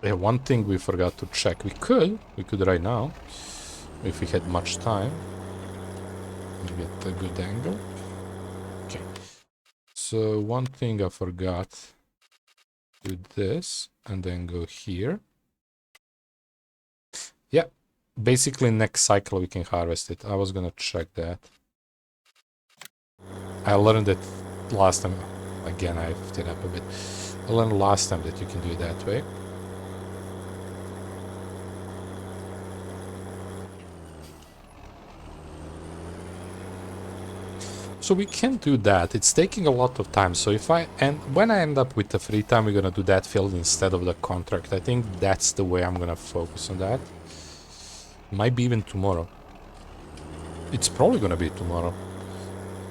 Yeah, one thing we forgot to check. We could right now, if we had much time. Get a good angle. Okay. So one thing I forgot. Do this and then go here. Yeah. Basically next cycle we can harvest it. I was gonna check that. I learned it last time. Again, I effed it up a bit. I learned last time that you can do it that way. So we can do that. It's taking a lot of time. So if when I end up with the free time, we're gonna do that field instead of the contract. I think that's the way I'm gonna focus on that. Might be even tomorrow. It's probably gonna be tomorrow.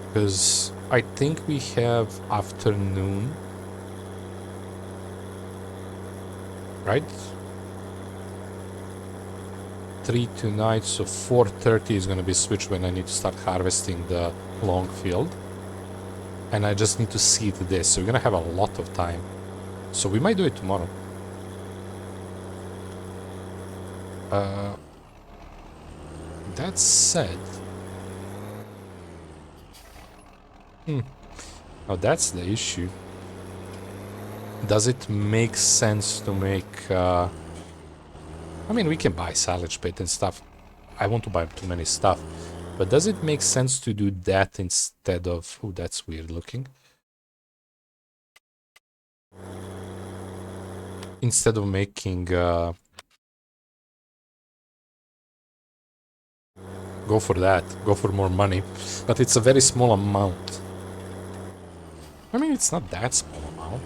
Because I think we have afternoon. Right? 3 tonight, so 4:30 is gonna be switched when I need to start harvesting the long field. And I just need to see to this, so we're gonna have a lot of time. So we might do it tomorrow. That said... Now that's the issue. Does it make sense to make... I mean, we can buy silage pit and stuff. I want to buy too many stuff. But does it make sense to do that instead of... Oh, that's weird looking. Instead of making... Go for that. Go for more money. But it's a very small amount. I mean, it's not that small amount.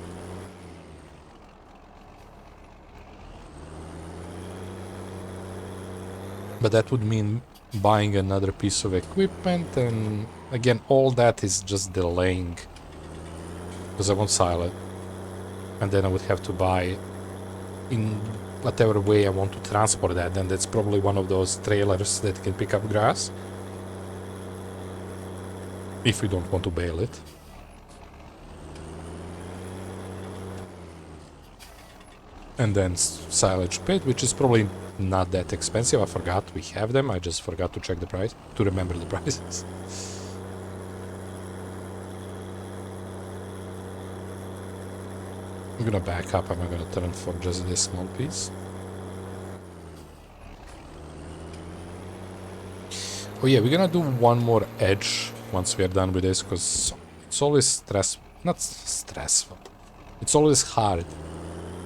But that would mean buying another piece of equipment, and again, all that is just delaying. Because I won't silo it. And then I would have to buy in whatever way I want to transport that, and that's probably one of those trailers that can pick up grass. If we don't want to bale it. And then silage pit, which is probably not that expensive. I forgot we have them. I just forgot to check the price, to remember the prices. I'm gonna back up. I'm gonna turn for just this small piece. Oh yeah, we're gonna do one more edge once we are done with this, because it's always not stressful. It's always hard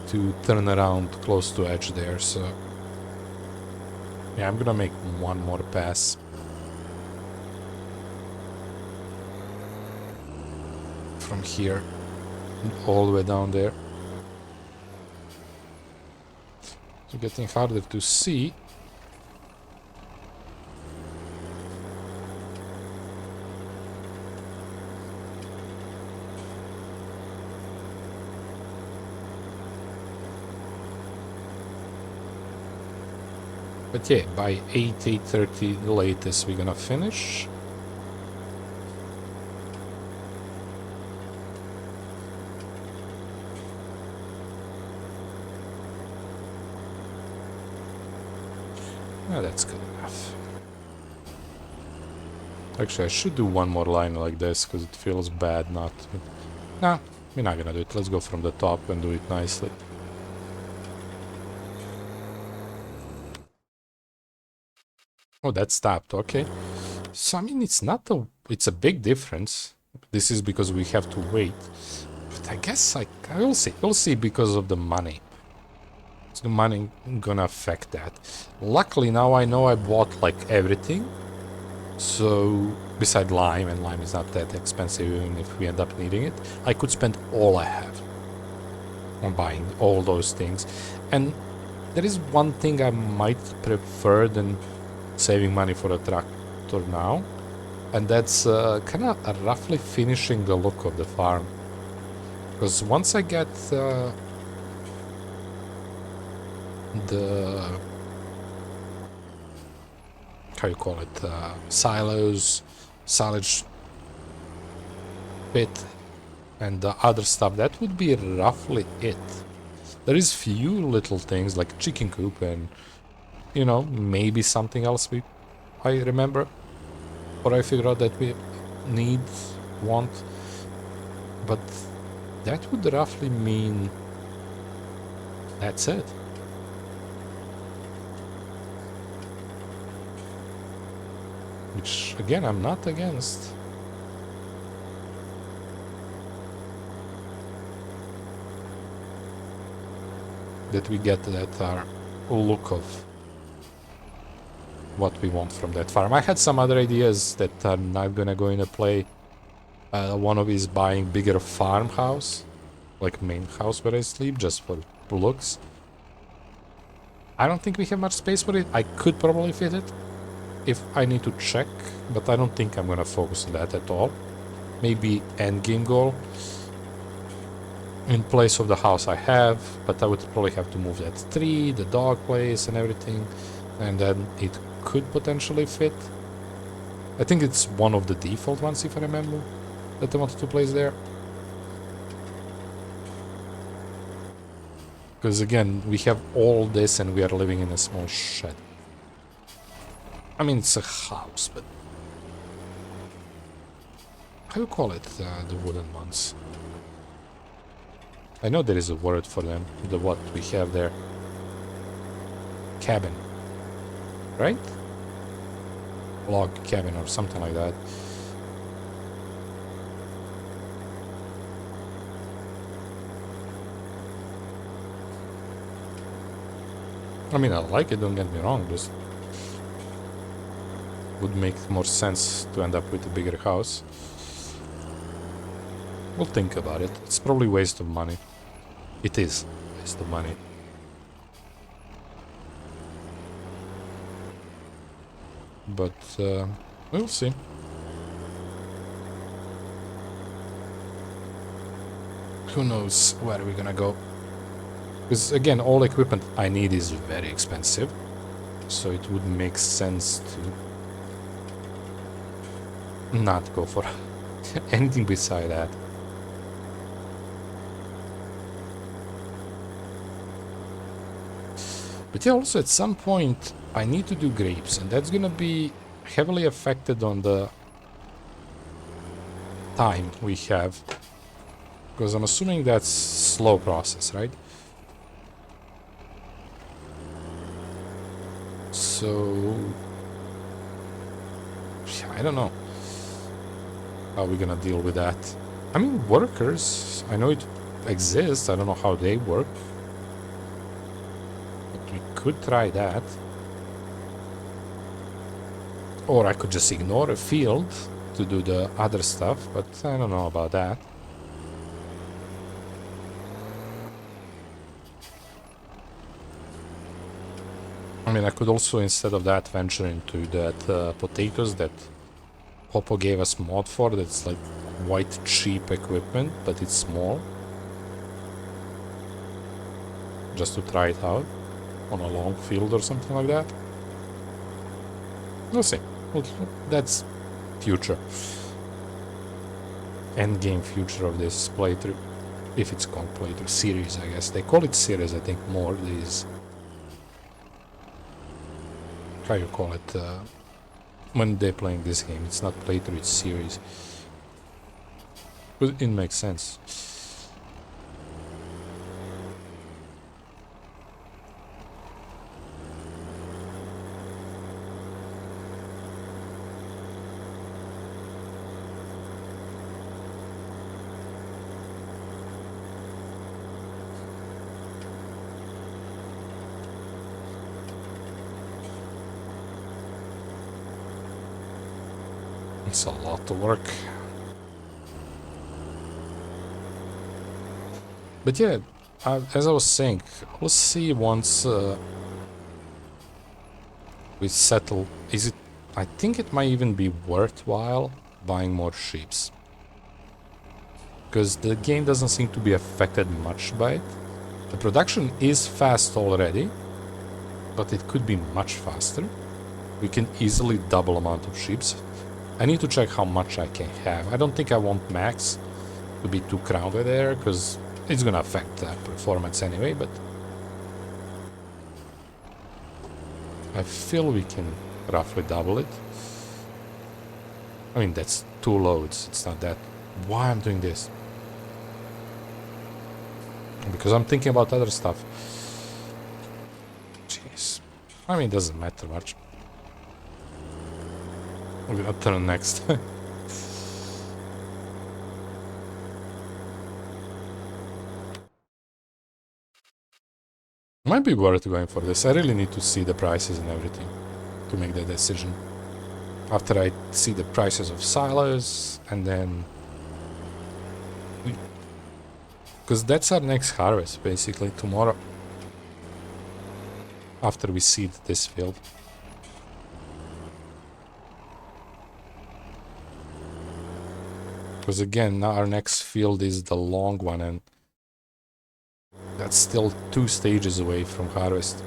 to turn around close to edge there, so yeah, I'm gonna make one more pass. From here all the way down there. It's getting harder to see. But yeah, by 8:30 the latest we're gonna finish. Oh, that's good enough. Actually, I should do one more line like this, because it feels bad not... Nah, we're not gonna do it. Let's go from the top and do it nicely. Oh, that stopped, okay. So, I mean, it's not a... It's a big difference. This is because we have to wait. But I guess I will see. We'll see because of the money. Is the money gonna affect that? Luckily, now I know I bought, like, everything. So, beside lime, and lime is not that expensive even if we end up needing it, I could spend all I have on buying all those things. And there is one thing I might prefer than saving money for a tractor now, and that's kind of roughly finishing the look of the farm. Because once I get the how you call it, silos, silage pit, and the other stuff, that would be roughly it. There is few little things like chicken coop and, you know, maybe something else I remember, or I figure out that we need, want, but that would roughly mean that's it. Which, again, I'm not against. That we get that look of what we want from that farm. I had some other ideas that I'm not gonna go into play. One of is buying bigger farmhouse, like main house where I sleep, just for looks. I don't think we have much space for it. I could probably fit it if I need to check, but I don't think I'm gonna focus on that at all. Maybe end game goal in place of the house I have, but I would probably have to move that tree, the dog place and everything, and then it could potentially fit. I think it's one of the default ones, if I remember, that I wanted to place there. Because again, we have all this and we are living in a small shed. I mean, it's a house, but how do you call it, the wooden ones? I know there is a word for them, the what we have there. Cabin, right? Log cabin or something like that. I mean, I like it, don't get me wrong, just would make more sense to end up with a bigger house. We'll think about it. It's probably a waste of money. It is a waste of money. But we'll see. Who knows where we're gonna go. Because again, all equipment I need is very expensive. So it would make sense to not go for anything beside that. But yeah, also at some point I need to do grapes, and that's gonna be heavily affected on the time we have. Because I'm assuming that's slow process, right? So I don't know how we're gonna deal with that. I mean, workers, I know it exists, I don't know how they work. But we could try that. Or I could just ignore a field to do the other stuff, but I don't know about that. I mean, I could also, instead of that, venture into that potatoes that Popo gave us mod for. That's like quite cheap equipment, but it's small. Just to try it out on a long field or something like that. We'll see. That's future. Endgame future of this playthrough. If it's called playthrough. Series, I guess. They call it series, I think, more these... How you call it? When they're playing this game. It's not playthrough, it's series. But it makes sense. It's a lot of work. But yeah, as I was saying, we'll see once we settle. Is it? I think it might even be worthwhile buying more sheeps. Because the game doesn't seem to be affected much by it. The production is fast already, but it could be much faster. We can easily double amount of sheeps. I need to check how much I can have. I don't think I want max to be too crowded there, because It's gonna affect performance anyway, but I feel we can roughly double it. I mean, that's 2 loads, it's not that. Why I'm doing this? Because I'm thinking about other stuff. Jeez. I mean, it doesn't matter much. I'm gonna turn next. Might be worth going for this. I really need to see the prices and everything to make that decision. After I see the prices of silos, and then... Because that's our next harvest, basically, tomorrow. After we seed this field. Because again, now our next field is the long one, and that's still 2 stages away from harvest.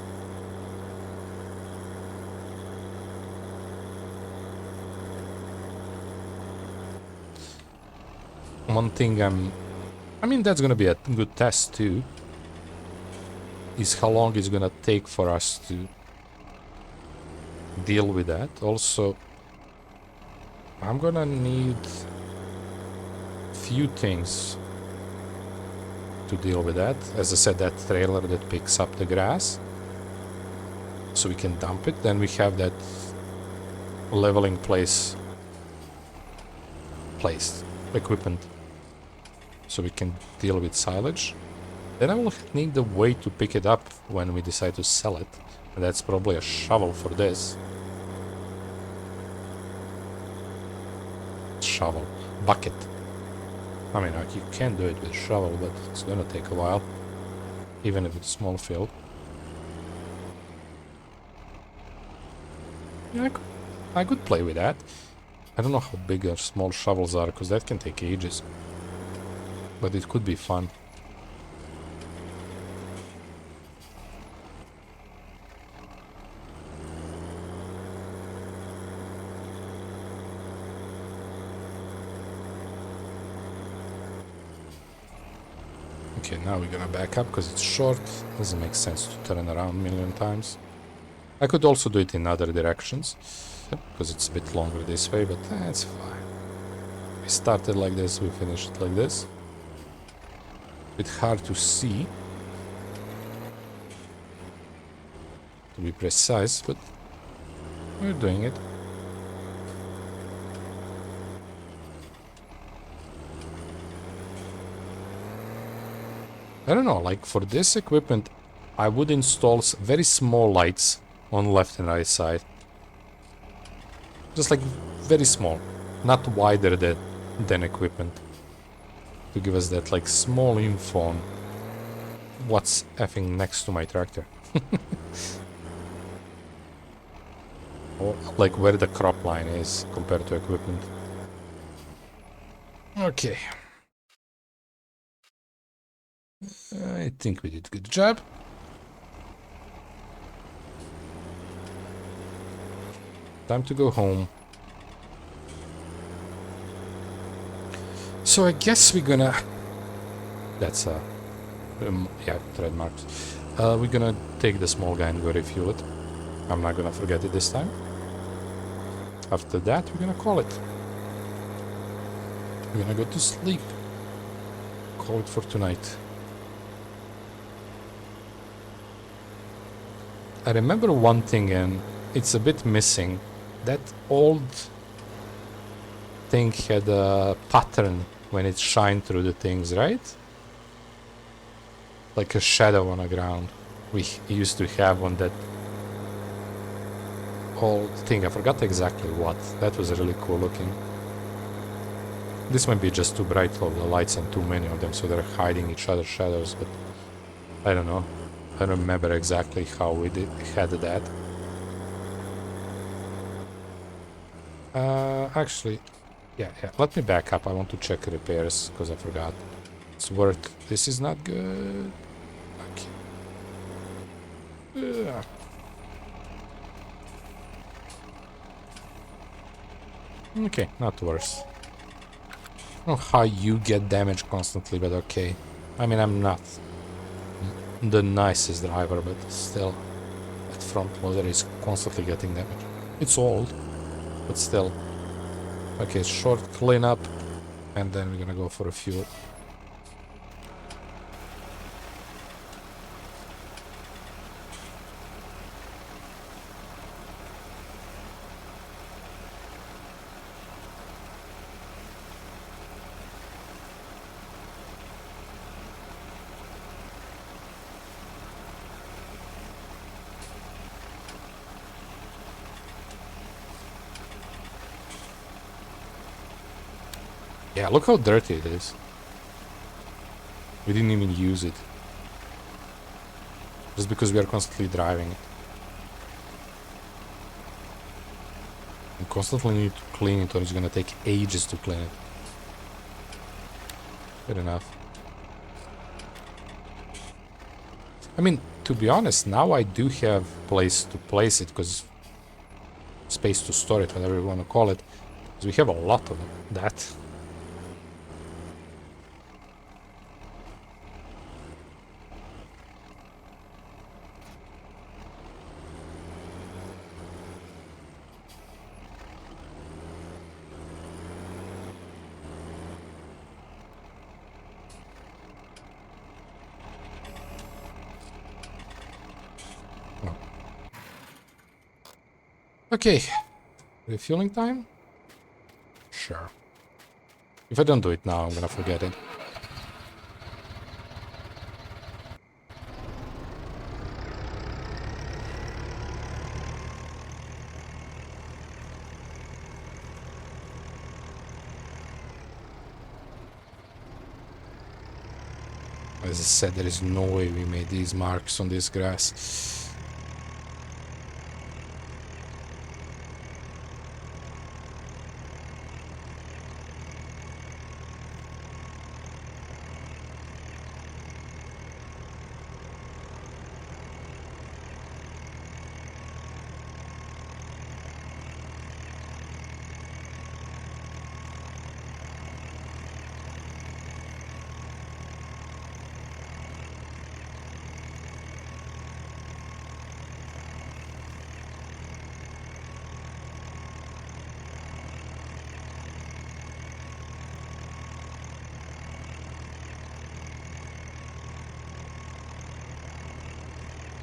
One thing I mean, that's gonna be a good test too, is how long it's gonna take for us to deal with that. Also, I'm gonna need few things to deal with that. As I said, that trailer that picks up the grass, so we can dump it. Then we have that leveling placed equipment, so we can deal with silage. Then I will need the way to pick it up when we decide to sell it, and that's probably a shovel for this. Shovel. Bucket. I mean, like, you can do it with shovel, but it's gonna take a while, even if it's small field. Yeah, I could play with that. I don't know how big or small shovels are, because that can take ages. But it could be fun. Okay, now we're gonna back up because it's short. Doesn't make sense to turn around a million times. I could also do it in other directions, because it's a bit longer this way, but it's fine. We started like this, we finished like this. Bit hard to see, to be precise, but we're doing it. I don't know, like for this equipment, I would install very small lights on left and right side. Just like very small, not wider than equipment. To give us that like small info on what's effing next to my tractor. Or like where the crop line is compared to equipment. Okay. I think we did a good job. Time to go home. So I guess we're gonna... That's yeah, thread marks. We're gonna take the small guy and go refuel it. I'm not gonna forget it this time. After that, we're gonna call it. We're gonna go to sleep. Call it for tonight. I remember one thing, and it's a bit missing. That old thing had a pattern when it shined through the things, right? Like a shadow on the ground. We used to have on that old thing. I forgot exactly what. That was really cool looking. This might be just too bright for the lights and too many of them, so they're hiding each other's shadows, but I don't know. I don't remember exactly how we had that. Actually, yeah, let me back up. I want to check repairs, because I forgot. It's work. This is not good. Okay. Okay, not worse. I don't know how you get damaged constantly, but okay. I mean, I'm not the nicest driver, but still, that front loader is constantly getting damage. It's old, but still. Okay, short cleanup, and then we're gonna go for a fuel. Yeah, look how dirty it is. We didn't even use it. Just because we are constantly driving it. We constantly need to clean it or it's gonna take ages to clean it. Good enough. I mean, to be honest, now I do have place to place it, because space to store it, whatever you want to call it. Because we have a lot of that. Oh. Okay, refueling time? Sure. If I don't do it now, I'm gonna forget it. As I said, there is no way we made these marks on this grass.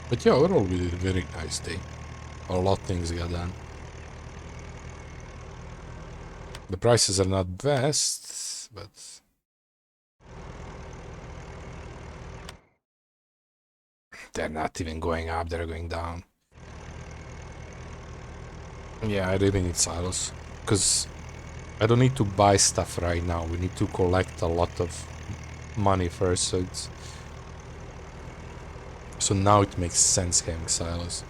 But yeah, overall we did a very nice day. A lot of things got done. The prices are not best, but they're not even going up, they're going down. Yeah, I really need silos, because I don't need to buy stuff right now. We need to collect a lot of money first, so now it makes sense having silos.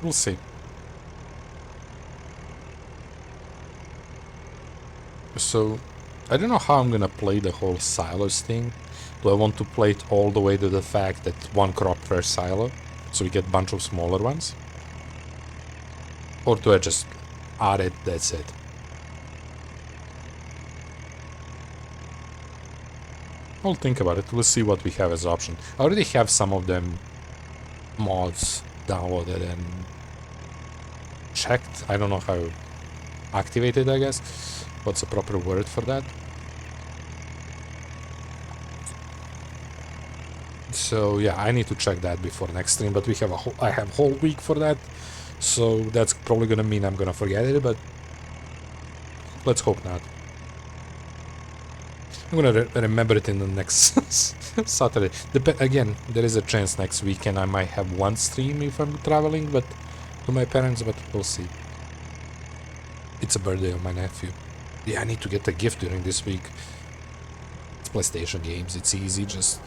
We'll see. So, I don't know how I'm gonna play the whole silos thing. Do I want to play it all the way to the fact that one crop per silo, so we get a bunch of smaller ones? Or do I just add it, that's it? I'll think about it, we'll see what we have as option. I already have some of them mods downloaded and checked. I don't know how activated, I guess. What's the proper word for that? So yeah, I need to check that before next stream, but we have I have whole week for that, so that's probably gonna mean I'm gonna forget it, but let's hope not. I'm gonna remember it in the next Saturday. Again, there is a chance next weekend I might have one stream if I'm traveling, but to my parents, but we'll see. It's a birthday of my nephew. Yeah, I need to get a gift during this week. It's PlayStation games, it's easy, just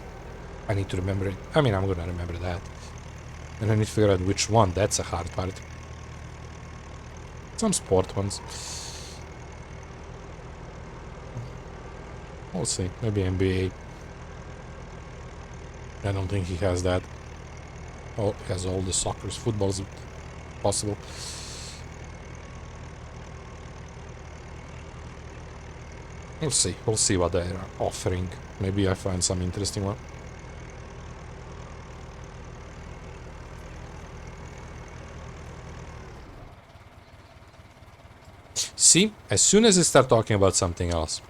I need to remember it. I mean, I'm gonna remember that. And I need to figure out which one, that's a hard part. Some sport ones. We'll see, maybe NBA. I don't think he has that. Oh, he has all the soccer's, footballs possible. We'll see. We'll see what they're offering. Maybe I find some interesting one. See, as soon as I start talking about something else.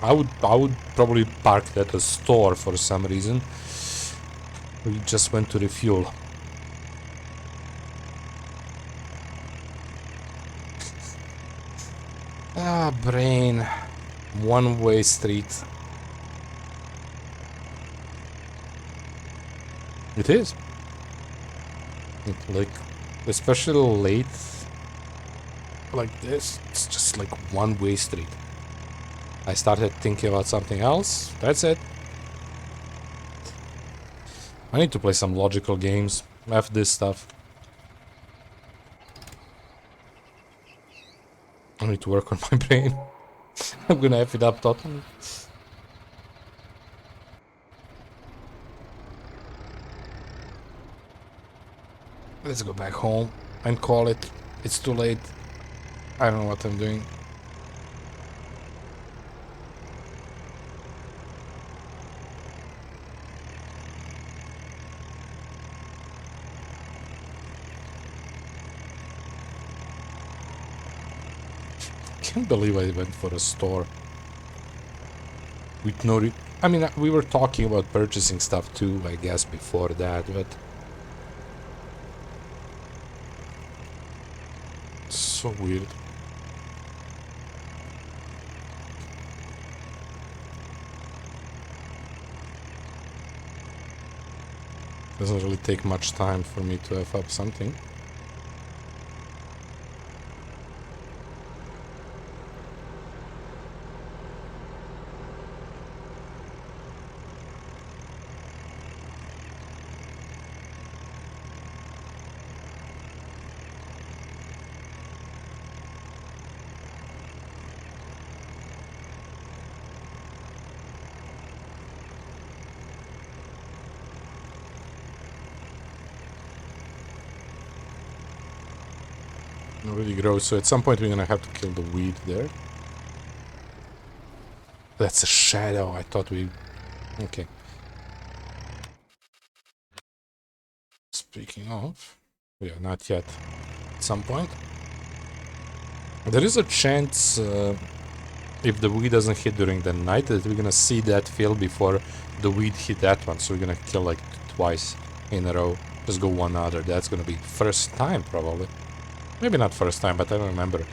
I would probably park at a store for some reason. We just went to refuel. Ah, brain. One-way street. It is. Like, especially late like this, it's just like one-way street. I started thinking about something else. That's it. I need to play some logical games. F this stuff. I need to work on my brain. I'm gonna F it up totally. Let's go back home and call it. It's too late. I don't know what I'm doing. Can't believe I went for a store with no I mean, we were talking about purchasing stuff too, I guess, before that, but so weird. Doesn't really take much time for me to F up something. Really gross, so at some point we're gonna have to kill the weed there. That's a shadow, I thought we... Okay. Speaking of... Yeah, not yet. At some point. There is a chance, if the weed doesn't hit during the night, that we're gonna see that field before the weed hit that one, so we're gonna kill like twice in a row. Just go one other, that's gonna be first time probably. Maybe not first time, but I don't remember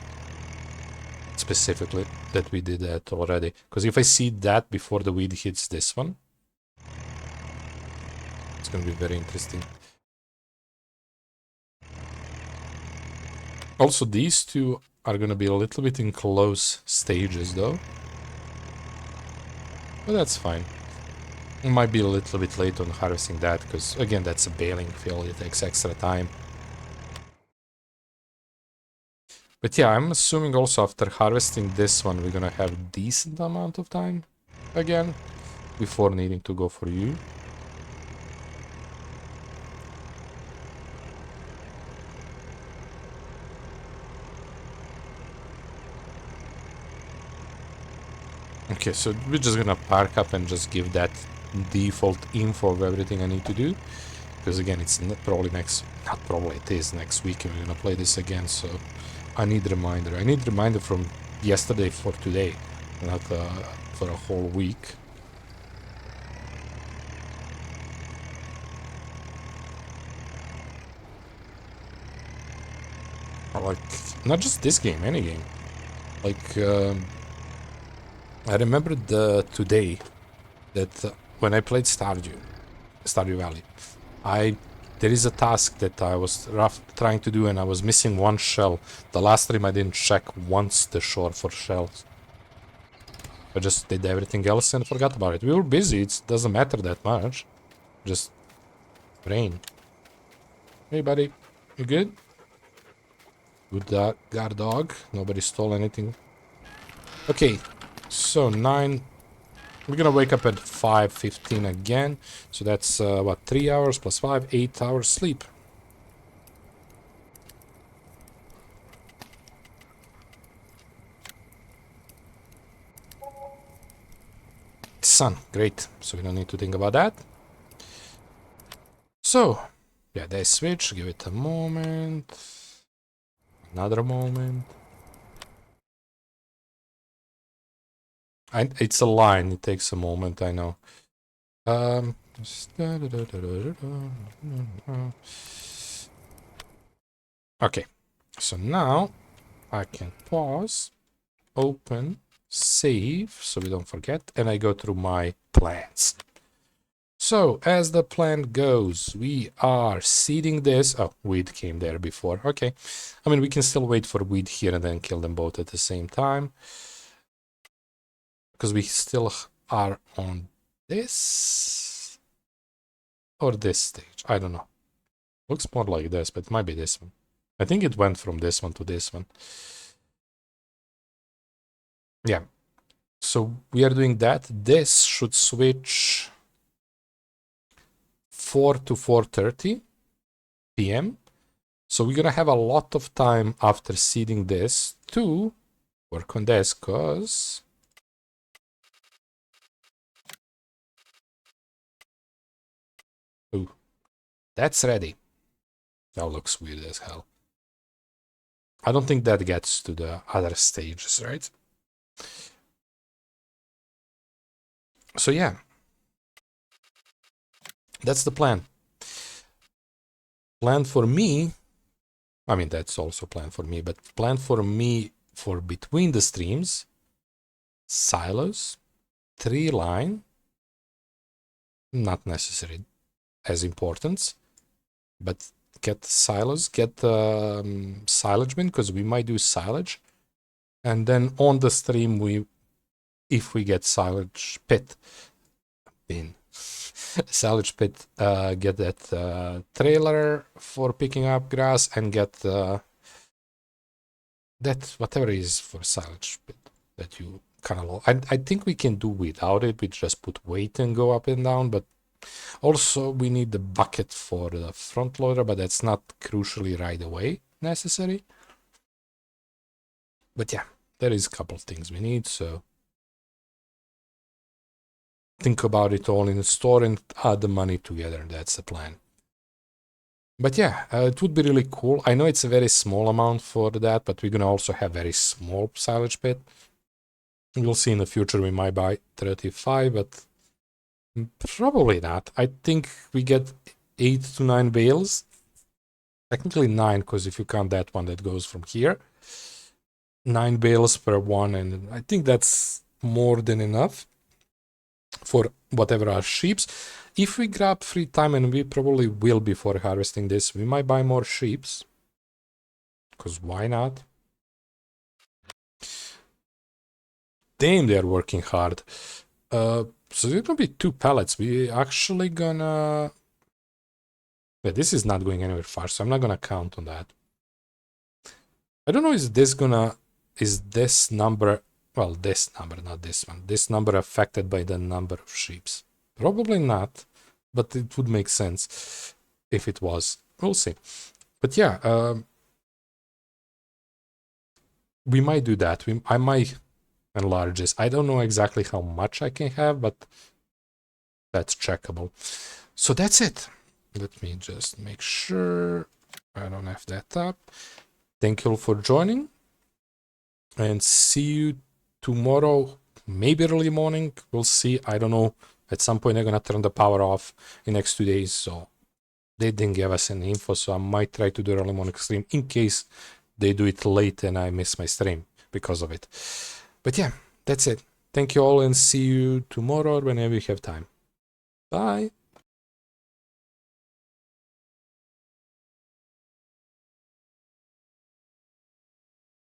specifically that we did that already. Because if I see that before the weed hits this one, it's gonna be very interesting. Also, these two are gonna be a little bit in close stages though. But that's fine. It might be a little bit late on harvesting that, because again, that's a baling field, it takes extra time. But yeah, I'm assuming also after harvesting this one, we're gonna have a decent amount of time again before needing to go for you. Okay, so we're just gonna park up and just give that default info of everything I need to do. Because again, it's probably it is next week and we're gonna play this again, so I need reminder. I need reminder from yesterday for today, not for a whole week. Like, not just this game, any game. Like, I remember today that when I played Stardew Valley, there is a task that I was trying to do and I was missing one shell. The last stream I didn't check once the shore for shells. I just did everything else and forgot about it. We were busy, it doesn't matter that much. Just brain. Hey buddy, you good? Good guard dog. Nobody stole anything. Okay, so 9. We're gonna wake up at 5:15 again. So that's what, 3 hours plus 5, 8 hours sleep. Sun, great. So we don't need to think about that. So, yeah, they switch. Give it a moment. Another moment. It's a line. It takes a moment, I know. Okay, so now I can pause, open, save, so we don't forget, and I go through my plans. So, as the plan goes, we are seeding this. Oh, weed came there before. Okay. I mean, we can still wait for weed here and then kill them both at the same time. Because we still are on this. Or this stage. I don't know. Looks more like this, but it might be this one. I think it went from this one to this one. Yeah. So, we are doing that. This should switch 4 to 4:30 p.m. So we're gonna have a lot of time after seeding this to work on this, cause ooh, that's ready. That looks weird as hell. I don't think that gets to the other stages, right? So yeah, that's the plan. Plan for me, I mean that's also plan for me, but plan for me for between the streams, silos, 3-line, not necessary as importance, but get silos, get silage bin, because we might do silage, and then on the stream if we get silage pit bin, silage pit, get that trailer for picking up grass and get that whatever it is for silage pit that you kind of I think we can do without it. We just put weight and go up and down, but also we need the bucket for the front loader, but that's not crucially right away necessary. But yeah, there is a couple of things we need, so think about it all in the store and add the money together. That's the plan. But yeah, it would be really cool. I know it's a very small amount for that, but we're gonna also have very small silage pit. We'll see in the future. We might buy 35, but probably not. I think we get 8 to 9 bales. Technically 9, because if you count that one that goes from here. 9 bales per one, and I think that's more than enough for whatever our sheeps. If we grab free time, and we probably will before harvesting this, we might buy more sheeps. Because why not? Damn, they're working hard. So there's gonna be 2 pallets. We actually gonna... Yeah, this is not going anywhere far, so I'm not gonna count on that. I don't know, is this number... Well, this number, not this one. This number affected by the number of sheeps? Probably not, but it would make sense if it was. We'll see. But yeah, we might do that. I might enlarge this. I don't know exactly how much I can have, but that's checkable. So that's it. Let me just make sure I don't have that up. Thank you all for joining, and see you tomorrow, maybe early morning. We'll see. I don't know. At some point, they're gonna turn the power off in the next 2 days, so they didn't give us any info. So I might try to do early morning stream in case they do it late and I miss my stream because of it. But yeah, that's it. Thank you all, and see you tomorrow or whenever you have time. Bye.